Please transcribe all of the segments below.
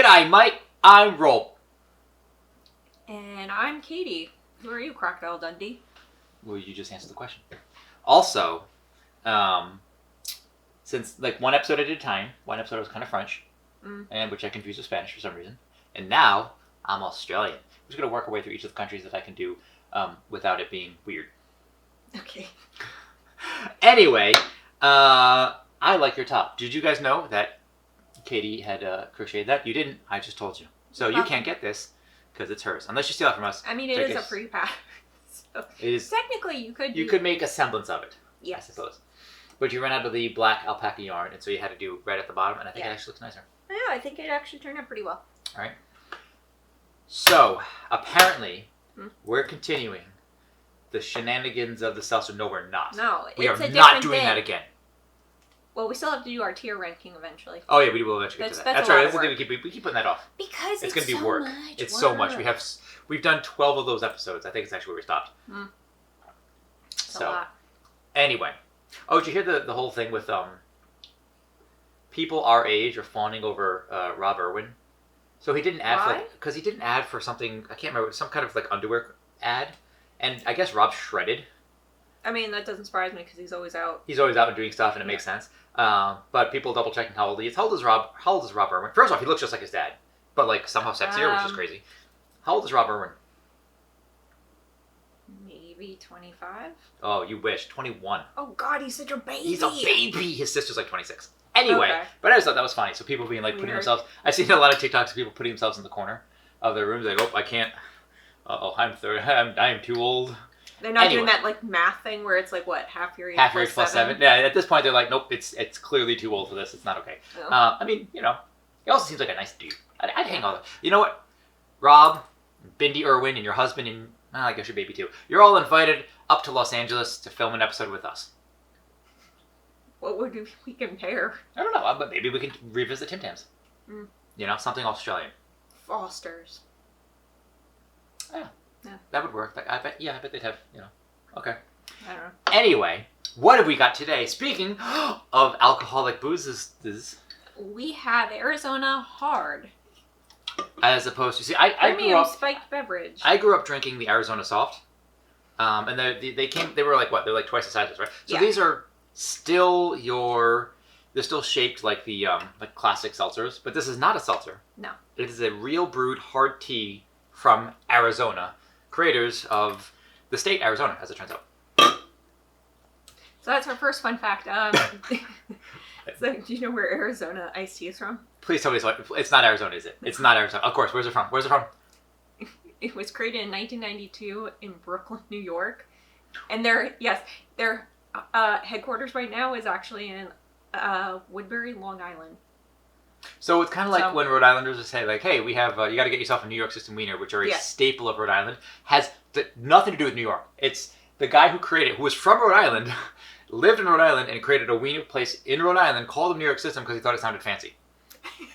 G'day, mate. I'm Rob. And I'm Katie. Who are you, Crocodile Dundee? Well, you just answered the question. Also, since like one episode at a time, one episode was kind of French, and which I confused with Spanish for some reason, and now I'm Australian. We're just gonna work our way through each of the countries that I can do without it being weird. Okay. Anyway, I like your top. Did you guys know that Katie had crocheted that? You didn't. I just told you. So you can't get this because it's hers, unless you steal it from us. I mean, it is a free pass. So it is. Technically, you could. You could make a semblance of it. Yes. I suppose. But you ran out of the black alpaca yarn, and so you had to do red at the bottom, and I think it actually looks nicer. Yeah, I think it actually turned out pretty well. All right. So apparently, we're continuing the shenanigans of the seltzer. No, we're not. No, we it's are a not doing thing. that again. Well, we still have to do our tier ranking eventually. Oh yeah, we will eventually get to that. That's right. That's the thing we keep putting that off. Because it's going to be so work. Much it's work. so much. We've done 12 of those episodes. I think it's actually where we stopped. It's a lot. Anyway, did you hear the whole thing with people our age are fawning over Rob Irwin? So he didn't add because he didn't add for something, I can't remember, some kind of like underwear ad, and I guess Rob shredded. I mean, that doesn't surprise me because he's always out. He's always out and doing stuff, and it makes sense. But people double checking how old he is. How old is Rob Irwin? First off, he looks just like his dad, but like somehow sexier, which is crazy. How old is Rob Irwin? Maybe 25. Oh, you wish. 21. Oh God, he's such a baby. He's a baby. His sister's like 26. Anyway, but I just thought that was funny. So people being like putting themselves. I've seen a lot of TikToks of people putting themselves in the corner of their rooms. Like, oh, I can't. I'm 30. I'm too old. They're not doing that like math thing where it's like what, half your age plus 7. Yeah, at this point they're like, nope, it's clearly too old for this. It's not okay. No. I mean, he also seems like a nice dude. I'd hang on. You know what, Rob, Bindi Irwin, and your husband, and I guess your baby too. You're all invited up to Los Angeles to film an episode with us. What would we compare? I don't know, but maybe we can revisit Tim Tams. Something Australian. Fosters. Yeah. That would work. I bet they'd have, Okay. I don't know. Anyway, what have we got today? Speaking of alcoholic boozes. We have Arizona Hard. As opposed to, I grew up spiked beverage. I grew up drinking the Arizona Soft. And they were like what? They're like twice the size, right? So these are still they're still shaped like the like classic seltzers, but this is not a seltzer. No. It is a real brewed hard tea from Arizona, creators of the state Arizona, as it turns out. So that's our first fun fact. So do you know where Arizona iced tea is from? Please tell me it's not Arizona, is it? It's not Arizona. Of course. Where's it from? It was created in 1992 in Brooklyn, New York. And their headquarters right now is actually in Woodbury, Long Island. So it's kind of like when Rhode Islanders would say, like, hey, we have, you got to get yourself a New York System Wiener, which are a staple of Rhode Island, has nothing to do with New York. It's the guy who created it, who was from Rhode Island, lived in Rhode Island, and created a wiener place in Rhode Island called the New York System because he thought it sounded fancy.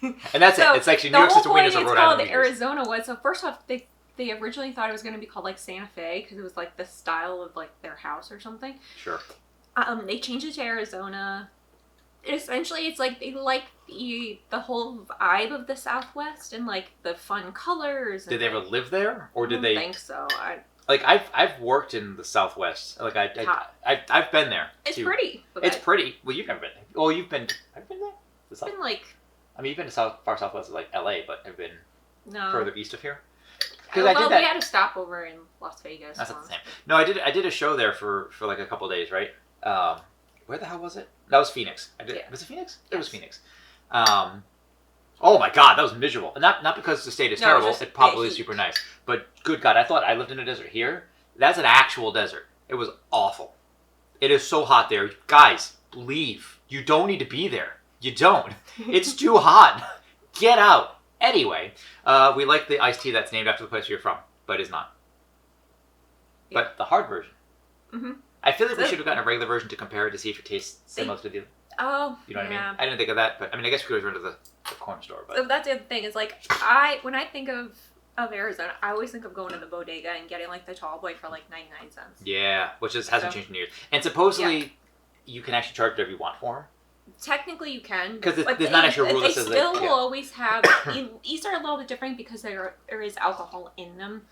And that's it. It's actually New York System Wieners of Rhode Island. The Arizona was, so first off, they originally thought it was going to be called like Santa Fe because it was like the style of like their house or something. Sure. They changed it to Arizona. Essentially, it's like they like the whole vibe of the Southwest and like the fun colors. Did they ever live there, or did I they? don't think so. I've worked in the Southwest. Like I've been there. It's pretty. It's pretty. Well, you've never been there. Oh, you've been. Have you been there? It's been like. I mean, you've been to far Southwest, like LA, but have been further east of here. Because I did that. We had a stopover in Las Vegas. That's not the same. No, I did a show there for like a couple of days, right? Where the hell was it? That was Phoenix. Was it Phoenix? Yes. It was Phoenix. Oh my God, that was miserable. And not because the state is terrible. It probably is super nice. But good God, I thought I lived in a desert here. That's an actual desert. It was awful. It is so hot there. Guys, leave. You don't need to be there. You don't. It's too hot. Get out. Anyway, we like the iced tea that's named after the place you're from, but is not. Yeah. But the hard version. Mm-hmm. I feel like we should have gotten a regular version to compare it to see if it tastes similar to the other. Oh, you know what I mean? I didn't think of that, but I mean, I guess we could have run to the corner store. But so that's the other thing is like when I think of Arizona, I always think of going to the bodega and getting like the tallboy for like 99 cents. Yeah, which hasn't changed in years. And supposedly you can actually charge whatever you want for them. Technically, you can. Because there's not actually a rule that says that. They still will always have. These are a little bit different because there is alcohol in them.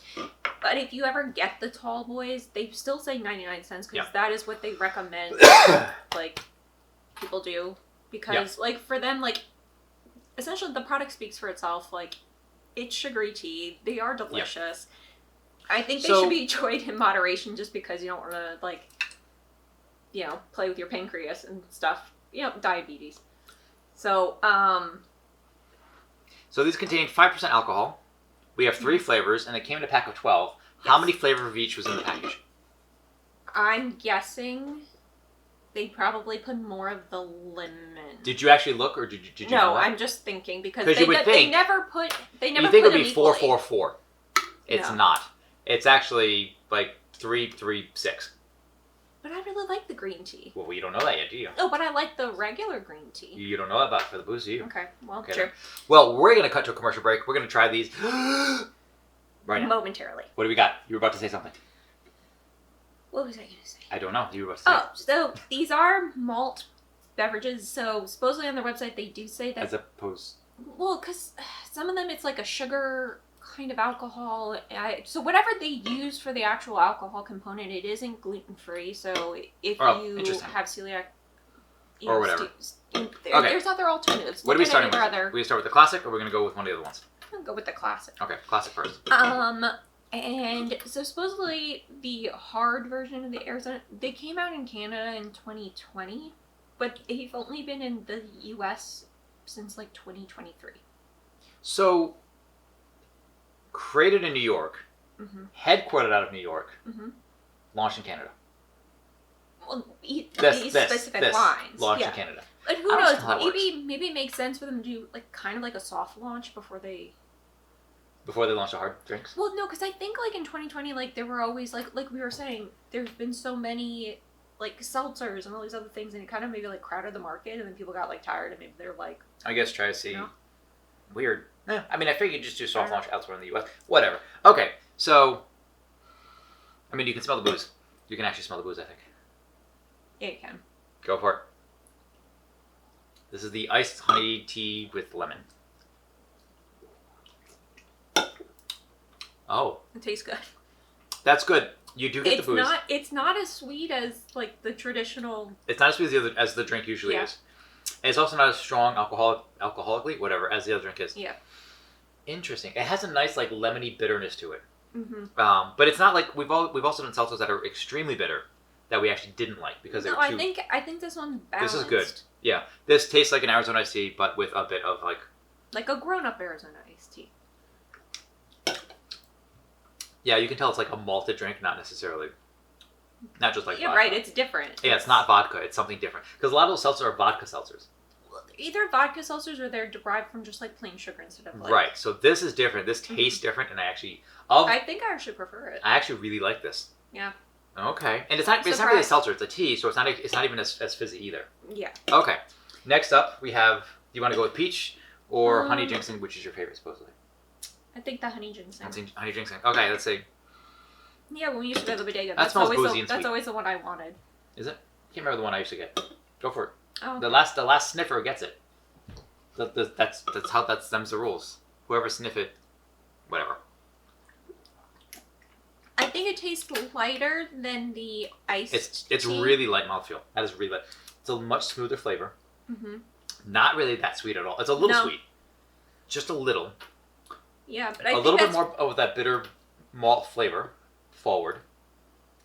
But if you ever get the tall boys, they still say 99 cents because that is what they recommend. Like, people do. Because, like, for them, like, essentially the product speaks for itself. Like, it's sugary tea. They are delicious. I think they should be enjoyed in moderation just because you don't want to, like, you know, play with your pancreas and stuff. You know, diabetes. So, So these contain 5% alcohol. We have 3 flavors, and they came in a pack of 12. Yes. How many flavors of each was in the package? I'm guessing they probably put more of the lemon. Did you actually look, or did you know that? I'm just thinking because they never put them You think it would be 4-4-4. It's not. It's actually like 3-3-6. But I really like the green tea. Well, you don't know that yet, do you? Oh, but I like the regular green tea. You don't know that about for the booze, do you? Okay, well, sure. Well, we're going to cut to a commercial break. We're going to try these right now. Momentarily. What do we got? You were about to say something. What was I going to say? I don't know. You were about to say. Oh, so these are malt beverages. So supposedly on their website they do say that. As opposed. Well, because some of them it's like a sugar kind of alcohol. So whatever they use for the actual alcohol component, it isn't gluten-free. So if you have celiac, or whatever, there's other alternatives. What are we starting with? Are we start with the classic, or we're going to go with one of the other ones? I'm gonna go with the classic. Okay, classic first. And so supposedly the hard version of the Arizona, they came out in Canada in 2020, but they've only been in the U.S. since like 2023. So, created in New York, headquartered out of New York, launched in Canada. Well, these specific lines launched in Canada. But who knows? Maybe it makes sense for them to do like kind of like a soft launch before they launch the hard drinks. Well, no, because I think like in 2020, like there were always like we were saying, there's been so many like seltzers and all these other things, and it kind of maybe like crowded the market, and then people got like tired, and maybe they're like, I guess try to see. Weird. I mean, I figured you just do soft launch elsewhere in the U.S. Whatever. Okay, so I mean, you can smell the booze. You can actually smell the booze, I think. Yeah, you can. Go for it. This is the iced honey tea with lemon. Oh. It tastes good. That's good. You do get the booze. It's not as sweet as like the traditional. It's not as sweet as the drink usually is. And it's also not as strong alcoholically, whatever, as the other drink is. Yeah. Interesting. It has a nice like lemony bitterness to it. But it's not like we've also done seltzers that are extremely bitter that we actually didn't like because they were too... I think this one's balanced. This is good. Yeah. This tastes like an Arizona iced tea, but with a bit of like a grown-up Arizona iced tea. Yeah, you can tell it's like a malted drink, not just like vodka. Right. It's different. Yeah, it's not vodka. It's something different. Because a lot of those seltzers are vodka seltzers. Either vodka seltzers or they're derived from just like plain sugar instead of like... Right. So this is different. This tastes different, and I think I actually prefer it. I actually really like this. Yeah. Okay. And it's not really a seltzer. It's a tea, so it's not even as fizzy either. Yeah. Okay. Next up, we have. Do you want to go with peach or honey ginseng? Which is your favorite, supposedly? I think the honey ginseng. Honey ginseng. Okay, let's see. Yeah, when we used to go to the bodega, that's always the one I wanted. Is it? I can't remember the one I used to get. Go for it. Oh. The last sniffer gets it. That's them's the rules. Whoever sniff it, whatever. I think it tastes lighter than the iced It's tea. really light mouthfeel. That is really light. It's a much smoother flavor. Not really that sweet at all. It's a little sweet. Just a little. Yeah, but I think a little bit more of that bitter malt flavor forward.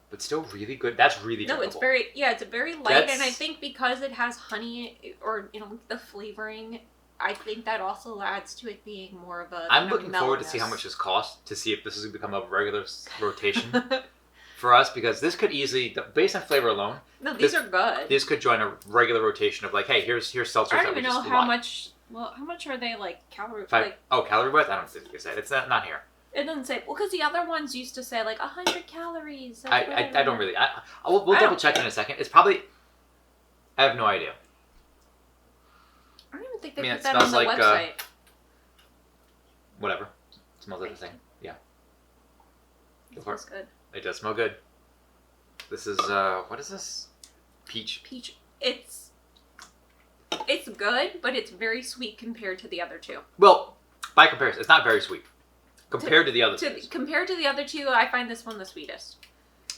But still really good. That's really drinkable. No, it's very light, and I think because it has honey or the flavoring, I think that also adds to it being more of a. I'm looking forward to see how much this costs, to see if this is going to become a regular rotation for us, because this could easily, based on flavor alone. No, these are good. This could join a regular rotation of like, hey, here's seltzers. I don't even know how much. Well, how much are they calorie? Calorie wise? I don't think you said it's not here. It doesn't say. Well, because the other ones used to say 100 calories. I don't really. We'll double check in a second. It's probably. I have no idea. I don't even think they put that on the website. Whatever. It smells like the same. Yeah. It smells good. It does smell good. This is what is this? Peach. Peach. It's It's good, but it's very sweet compared to the other two. Well, by comparison, it's not very sweet compared to the other two. Compared to the other two, I find this one the sweetest.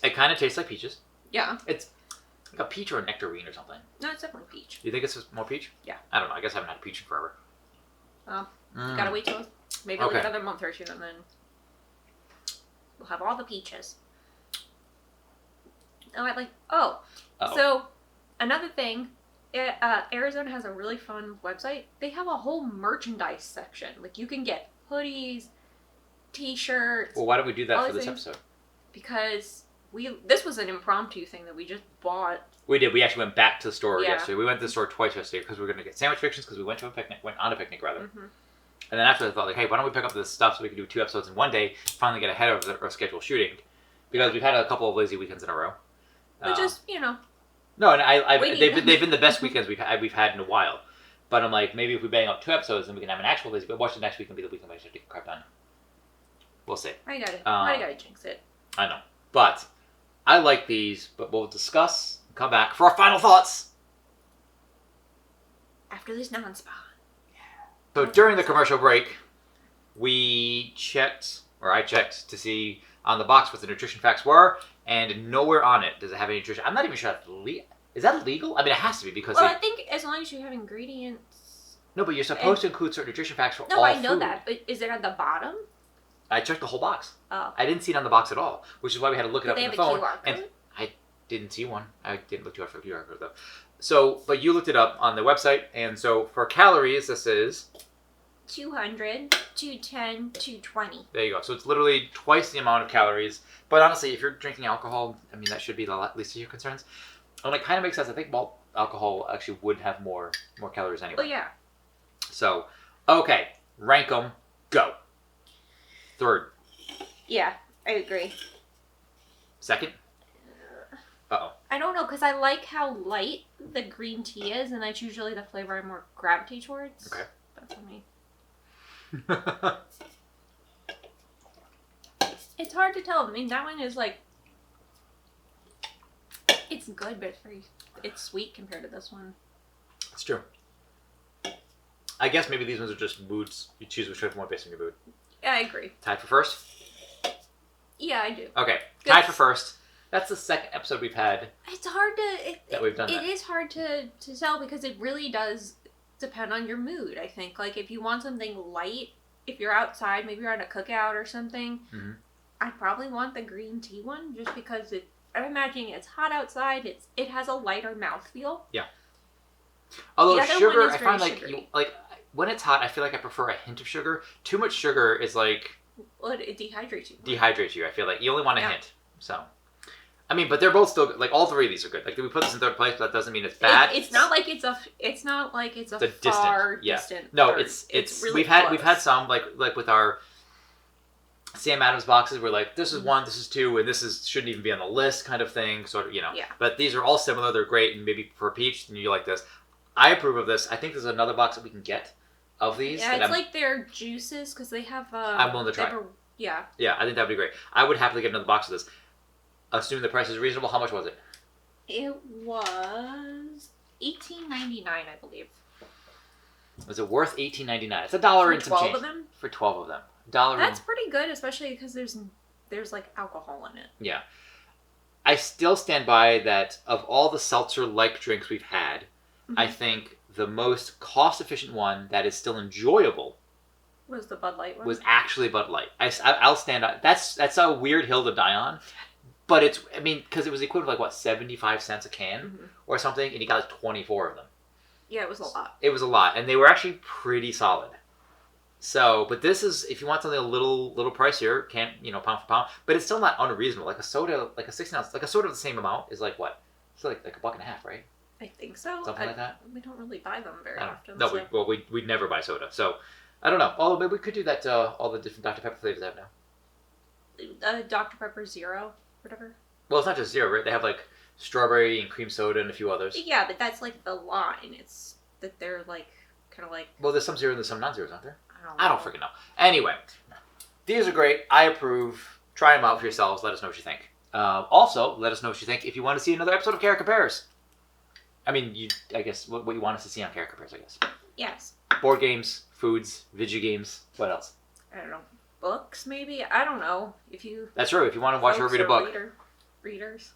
It kind of tastes like peaches. Yeah. It's like a peach or a nectarine or something. No, it's definitely peach. You think it's more peach? Yeah. I don't know. I guess I haven't had peach in forever. You gotta wait till maybe like another month or two, and then we'll have all the peaches. Oh, so another thing, Arizona has a really fun website. They have a whole merchandise section. Like you can get hoodies, t-shirts. Well, why don't we do that for this episode? Because this was an impromptu thing that we just bought. We did. We actually went back to the store yesterday. We went to the store twice yesterday because we were going to get sandwich fixings because we went on a picnic rather. Mm-hmm. And then after I thought, like, hey, why don't we pick up this stuff so we can do 2 episodes in one day, finally get ahead of our scheduled shooting, because we've had a couple of lazy weekends in a row. But just no, and they've been the best weekends we've had in a while. But I'm like, maybe if we bang up 2 episodes, then we can have an actual lazy. But watch the next week and be the weekend we should get crap done. We'll see. I gotta jinx it. I know, but I like these. But we'll discuss. Come back for our final thoughts after this non-spa. So during the commercial break, I checked to see on the box what the nutrition facts were, and nowhere on it does it have any nutrition. I'm not even sure that's legal. Is that legal? I mean, it has to be because. Well, I think as long as you have ingredients. No, but you're supposed to include certain nutrition facts for all food. No, I know that, but is it at the bottom? I checked the whole box. Oh. I didn't see it on the box at all, which is why we had to look it up on the phone. They have a QR code? And I didn't see one. I didn't look too hard for a QR code though. So, but you looked it up on the website, and so for calories, this is 200, 210, 220. There you go. So it's literally twice the amount of calories. But honestly, if you're drinking alcohol, I mean, that should be the least of your concerns. And it kind of makes sense. I think malt alcohol actually would have more calories anyway. Oh, yeah. So, okay. Rank them. Go. Third. Yeah, I agree. Second? Uh-oh. I don't know, because I like how light the green tea is, and that's usually the flavor I more gravitate towards. Okay. That's on me. It's hard to tell. I mean, that one is like, it's good, but it's sweet compared to this one. That's true. I guess maybe these ones are just moods. You choose which one based on your mood. Yeah, I agree. Tied for first? Yeah, I do. Okay, tied for first. That's the second episode we've had. It's hard to. We've done that. It is hard to tell because it really does depend on your mood. I think if you want something light, if you're outside, maybe you're at a cookout or something, I'd probably want the green tea one just because I'm imagining it's hot outside. It has a lighter mouthfeel. Yeah. Although sugar, I find sugary. When it's hot, I feel like I prefer a hint of sugar. Too much sugar is like... Well, it dehydrates you. I feel like. You only want a hint. So... I mean, but they're both still good. Like, all three of these are good. Like, we put this in third place, but that doesn't mean it's bad. It's not like it's a far distant. No, third. it's really we've had some like with our Sam Adams boxes. We're like, this is 1, this is 2, and this shouldn't even be on the list, kind of thing. Sort of, Yeah. But these are all similar. They're great, and maybe for peach, then you like this. I approve of this. I think there's another box that we can get of these. Yeah, it's like their juices because they have. I'm willing to try. Yeah. Yeah, I think that would be great. I would happily get another box of this. Assuming the price is reasonable, how much was it? It was $18.99, I believe. Was it worth $18.99? It's $1 and some change. For 12 of them? For 12 of them. $1. That's pretty good, especially because there's like alcohol in it. Yeah. I still stand by that of all the seltzer-like drinks we've had, I think the most cost-efficient one that is still enjoyable was the Bud Light one. Was actually Bud Light. I'll stand on. That's a weird hill to die on. But because it was equivalent to like, what, 75 cents a can or something, and you got like 24 of them. Yeah, it was a lot. It was a lot, and they were actually pretty solid. So, but this is, if you want something a little pricier, pound for pound, but it's still not unreasonable. Like a soda, like a 16 ounce, like a soda of the same amount is like what? It's like $1.50, right? I think so. Something like that. We don't really buy them very often. No, so. we'd never buy soda. So, I don't know. Although maybe we could do that. All the different Dr Pepper flavors they have now. Dr Pepper Zero. Whatever. Well, it's not just zero, right? They have like strawberry and cream soda and a few others. Yeah, but that's like the line. It's that they're like kind of like. Well, there's some zero and there's some non-zeros, aren't there? I don't freaking know. Anyway, these are great. I approve. Try them out for yourselves. Let us know what you think. Also, let us know what you think if you want to see another episode of Cara Compares. I mean, I guess what you want us to see on Character Pairs, I guess. Yes. Board games, foods, video games. What else? I don't know. Books, maybe? I don't know. If you... That's true. If you want to watch her read a book. Readers.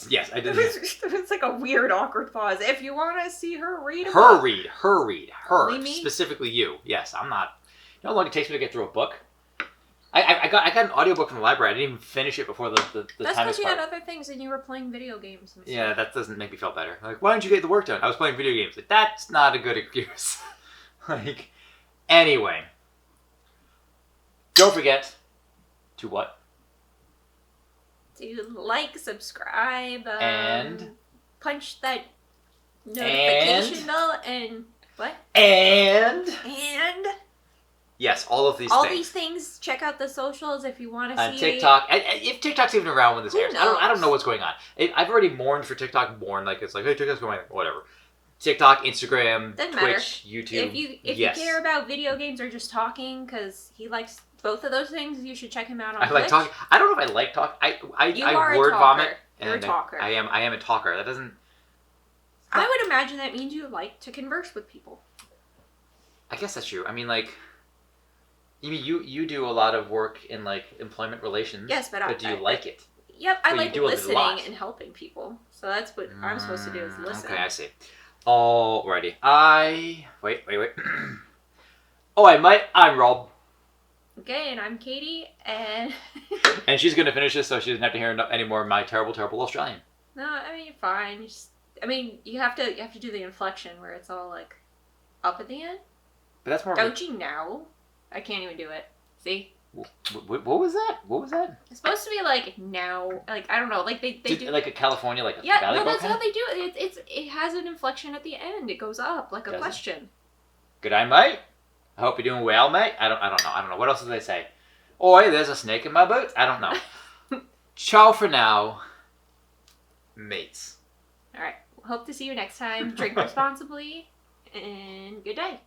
Yes, I did. It was like a weird, awkward pause. If you want to see her read a her book. Her. Only me? Specifically you. Yes, I'm not. You know how long it takes me to get through a book? I got an audiobook from the library. I didn't even finish it before the That's time because you expired. had other things and you were playing video games and stuff. Yeah, that doesn't make me feel better. Like, why didn't you get the work done? I was playing video games. Like, that's not a good excuse. Like, anyway. Don't forget to what? To like, subscribe, and punch that notification bell, and what? And yes, all of these all things. these things. Check out the socials if you want to see. On TikTok, if TikTok's even around when this airs, knows? I don't know what's going on. I've already mourned for TikTok. Like it's like, hey, TikTok's going, whatever. TikTok, Instagram, Doesn't Twitch, matter. YouTube. If you care about video games or just talking, because he likes both of those things, you should check him out on Twitch. Like talking. I don't know if I like talk. I word vomit. You're a talker. I am a talker. That doesn't. I would imagine that means you like to converse with people. I guess that's true. I mean, like, you do a lot of work in like employment relations. Yes, but do you like it? Yep, I like do listening and helping people. So that's what I'm supposed to do is listen. Okay, I see. Alrighty. Wait. Oh, I'm Rob. Okay, and I'm Katie, and and she's gonna finish this, so she doesn't have to hear any more of my terrible Australian. No, I mean you're fine. You have to do the inflection where it's all like up at the end. But that's more. Don't you know? I can't even do it. See? What was that? What was that? It's supposed to be like now, like I don't know, like they do like a California, like a yeah, Valley no, that's kind how they do it. It has an inflection at the end. It goes up like a question. Good day, mate. I hope you're doing well, mate. I don't know. What else do they say? Oi, there's a snake in my boot. I don't know. Ciao for now, mates. All right. Hope to see you next time. Drink responsibly, and good day.